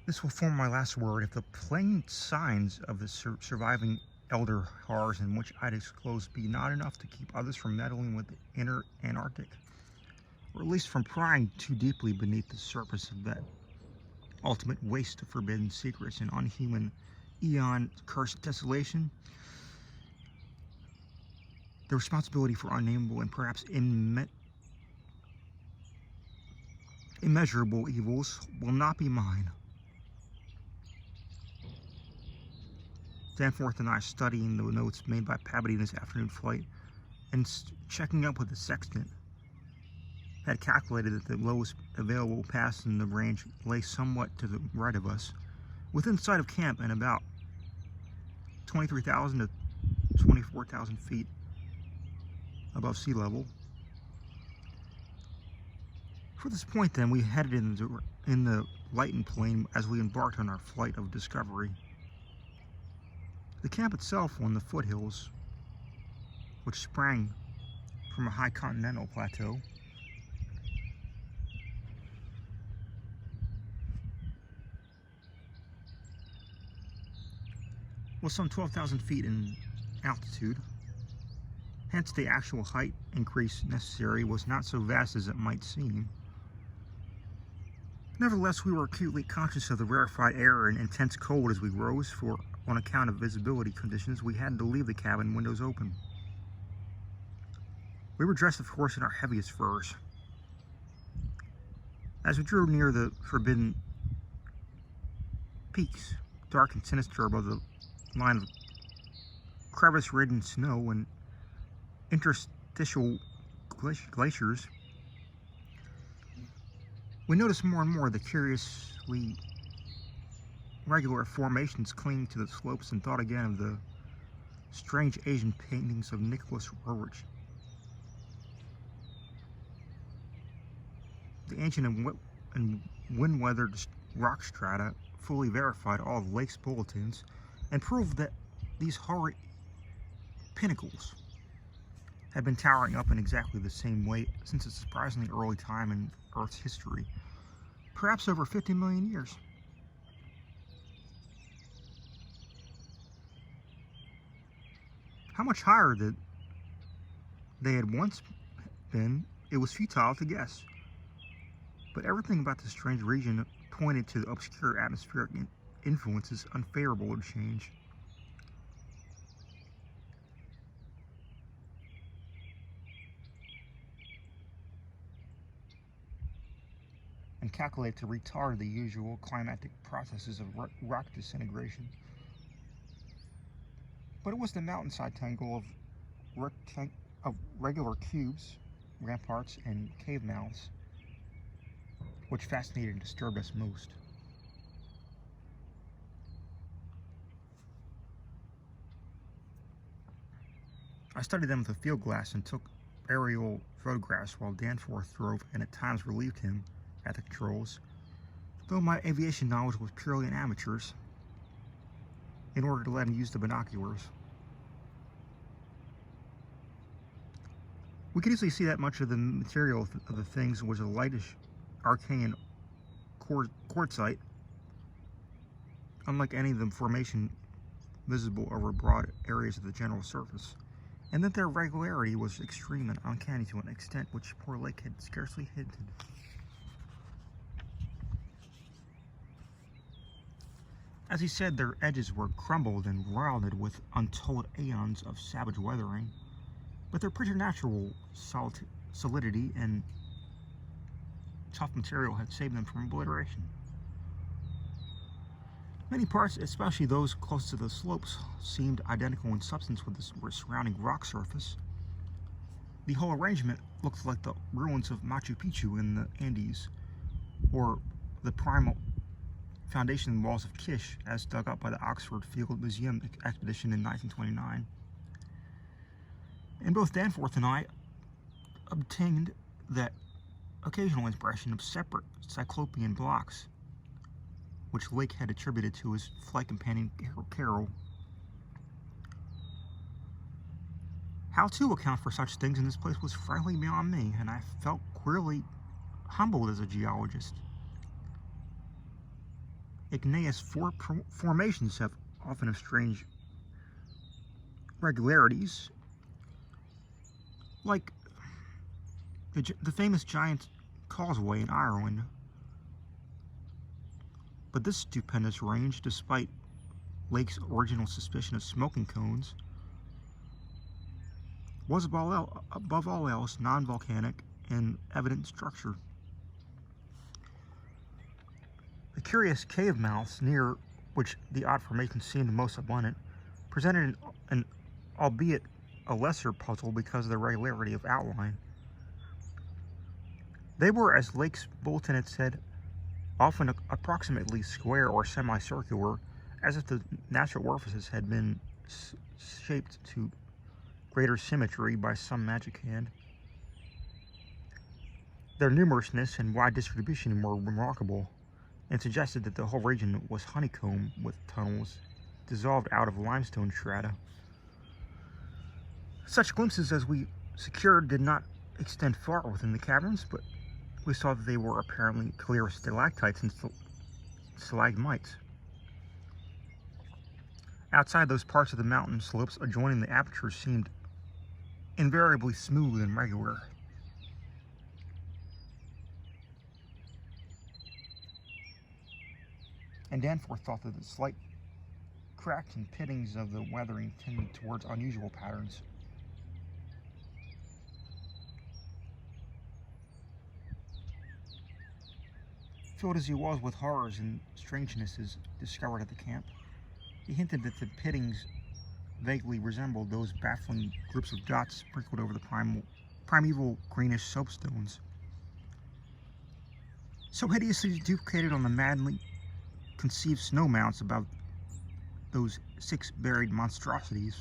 This will form my last word. If the plain signs of the surviving elder horrors in which I disclose be not enough to keep others from meddling with the inner Antarctic, or at least from prying too deeply beneath the surface of that ultimate waste of forbidden secrets and unhuman eon-cursed desolation, the responsibility for unnameable and perhaps immeasurable evils will not be mine. Danforth and I, studying the notes made by Pabody in his afternoon flight and checking up with the sextant, had calculated that the lowest available pass in the range lay somewhat to the right of us, within sight of camp and about 23,000 to 24,000 feet above sea level. For this point, then, we headed in the lightened plane as we embarked on our flight of discovery. The camp itself on the foothills, which sprang from a high continental plateau, was some 12,000 feet in altitude. Hence, the actual height increase necessary was not so vast as it might seem. Nevertheless, we were acutely conscious of the rarefied air and intense cold as we rose, for on account of visibility conditions, we had to leave the cabin windows open. We were dressed, of course, in our heaviest furs. As we drew near the forbidden peaks, dark and sinister above the line of crevice-ridden snow and interstitial glaciers, we noticed more and more the curiously regular formations clinging to the slopes, and thought again of the strange Asian paintings of Nicholas Roerich. The ancient and wind-weathered rock strata fully verified all of Lake's bulletins and proved that these hoary pinnacles had been towering up in exactly the same way since a surprisingly early time in Earth's history, perhaps over 50 million years. How much higher that they had once been, it was futile to guess. But everything about this strange region pointed to the obscure atmospheric influences unfavorable to change. And calculated to retard the usual climatic processes of rock disintegration. But it was the mountainside tangle of regular cubes, ramparts, and cave mouths which fascinated and disturbed us most. I studied them with a field glass and took aerial photographs while Danforth drove and at times relieved him at the controls, though my aviation knowledge was purely an amateur's, in order to let him use the binoculars. We could easily see that much of the material of the things was a lightish arcane quartzite, unlike any of the formation visible over broad areas of the general surface, and that their regularity was extreme and uncanny to an extent which poor Lake had scarcely hinted. As he said, their edges were crumbled and rounded with untold aeons of savage weathering, but their preternatural solidity and tough material had saved them from obliteration. Many parts, especially those close to the slopes, seemed identical in substance with the surrounding rock surface. The whole arrangement looked like the ruins of Machu Picchu in the Andes, or the primal foundation walls of Kish as dug up by the Oxford Field Museum expedition in 1929. And both Danforth and I obtained that occasional impression of separate cyclopean blocks, which Lake had attributed to his flight companion Carroll. How to account for such things in this place was frankly beyond me, and I felt queerly humbled as a geologist. igneous formations have often of strange regularities, like the famous giant causeway in Ireland. But this stupendous range, despite Lake's original suspicion of smoking cones, was above all else non-volcanic and evident structure. The curious cave mouths near which the odd formations seemed most abundant presented an albeit a lesser puzzle because of the regularity of outline. They were, as Lake's bulletin had said, often approximately square or semicircular, as if the natural orifices had been shaped to greater symmetry by some magic hand. Their numerousness and wide distribution were remarkable, and suggested that the whole region was honeycombed with tunnels dissolved out of limestone strata. Such glimpses as we secured did not extend far within the caverns, but we saw that they were apparently clear stalactites and stalagmites. Outside those parts of the mountain slopes adjoining the apertures seemed invariably smooth and regular. And Danforth thought that the slight cracks and pittings of the weathering tended towards unusual patterns. Filled as he was with horrors and strangenesses discovered at the camp, he hinted that the pittings vaguely resembled those baffling groups of dots sprinkled over the primeval greenish soapstones, so hideously duplicated on the madly conceived snow mounts about those 6 buried monstrosities.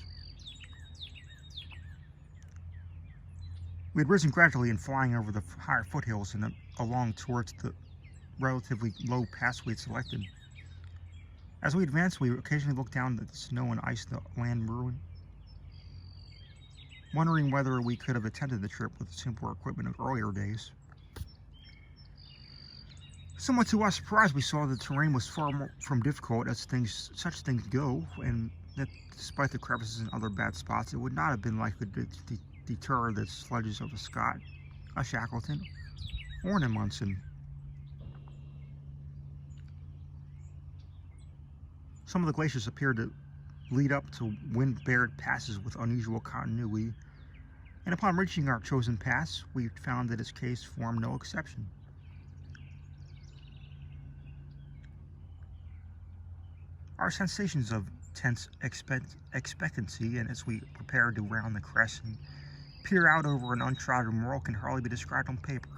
We had risen gradually and flying over the higher foothills and along towards the relatively low pass we had selected. As we advanced, we occasionally looked down at the snow and ice the land ruin, wondering whether we could have attempted the trip with simpler equipment of earlier days. Somewhat to our surprise, we saw the terrain was far more from difficult as such things go, and that despite the crevices and other bad spots, it would not have been likely to deter the sledges of a Scott, a Shackleton, or an Amundsen. Some of the glaciers appeared to lead up to wind-bared passes with unusual continuity, and upon reaching our chosen pass, we found that its case formed no exception. Our sensations of tense expectancy, and as we prepared to round the crest and peer out over an untrodden world, can hardly be described on paper.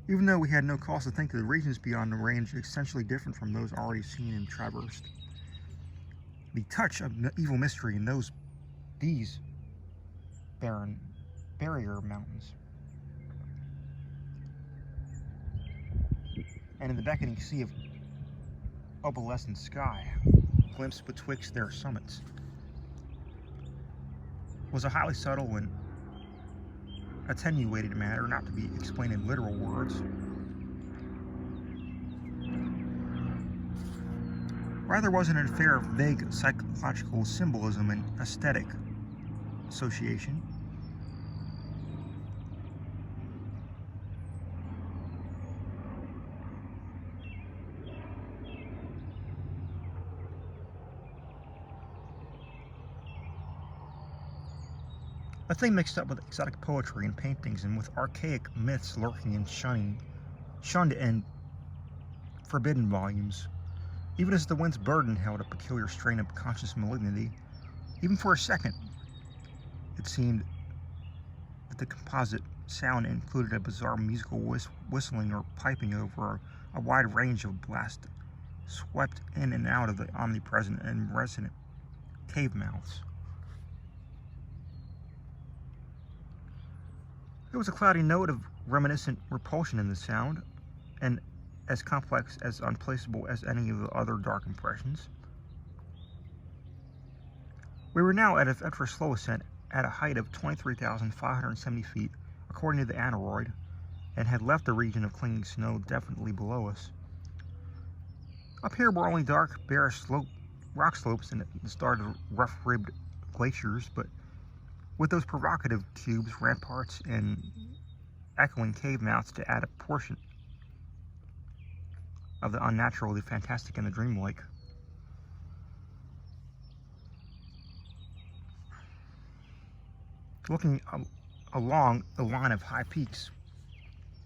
Even though we had no cause to think that the regions beyond the range essentially different from those already seen and traversed. The touch of evil mystery in these barren barrier mountains, and in the beckoning sea of opalescent sky, glimpsed betwixt their summits, was a highly subtle and attenuated matter not to be explained in literal words. Rather was it an affair of vague psychological symbolism and aesthetic association. A thing mixed up with exotic poetry and paintings and with archaic myths lurking and shunned in forbidden volumes. Even as the wind's burden held a peculiar strain of conscious malignity, even for a second, it seemed that the composite sound included a bizarre musical whistling or piping over a wide range of blast swept in and out of the omnipresent and resonant cave mouths. There was a cloudy note of reminiscent repulsion in the sound, and as complex as unplaceable as any of the other dark impressions. We were now at an ultra slow ascent at a height of 23,570 feet, according to the aneroid, and had left the region of clinging snow definitely below us. Up here were only dark, bare rock slopes and the start of rough-ribbed glaciers, but with those provocative tubes, ramparts, and echoing cave mouths to add a portion of the unnatural, the fantastic, and the dreamlike. Looking along the line of high peaks,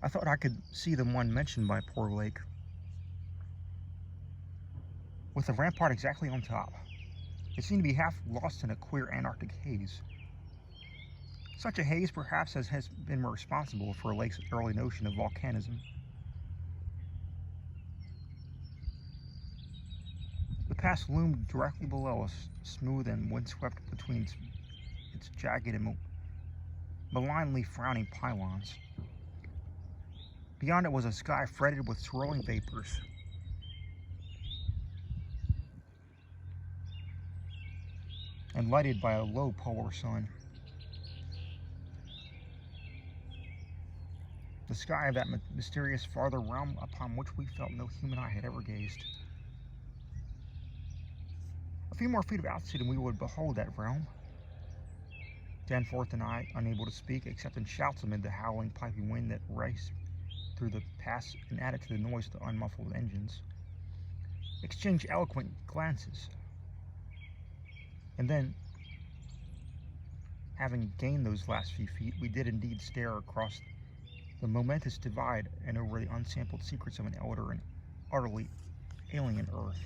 I thought I could see the one mentioned by Poor Lake, with a rampart exactly on top. It seemed to be half lost in a queer Antarctic haze. Such a haze, perhaps, as has been responsible for Lake's early notion of volcanism. The pass loomed directly below us, smooth and windswept between its jagged and malignly frowning pylons. Beyond it was a sky fretted with swirling vapors. And lighted by a low polar sun. The sky of that mysterious farther realm upon which we felt no human eye had ever gazed. A few more feet of altitude and we would behold that realm. Danforth and I, unable to speak except in shouts amid the howling, piping wind that raced through the pass and added to the noise of the unmuffled engines, exchanged eloquent glances. And then, having gained those last few feet, we did indeed stare across the momentous divide and over the unsampled secrets of an elder and utterly alien earth.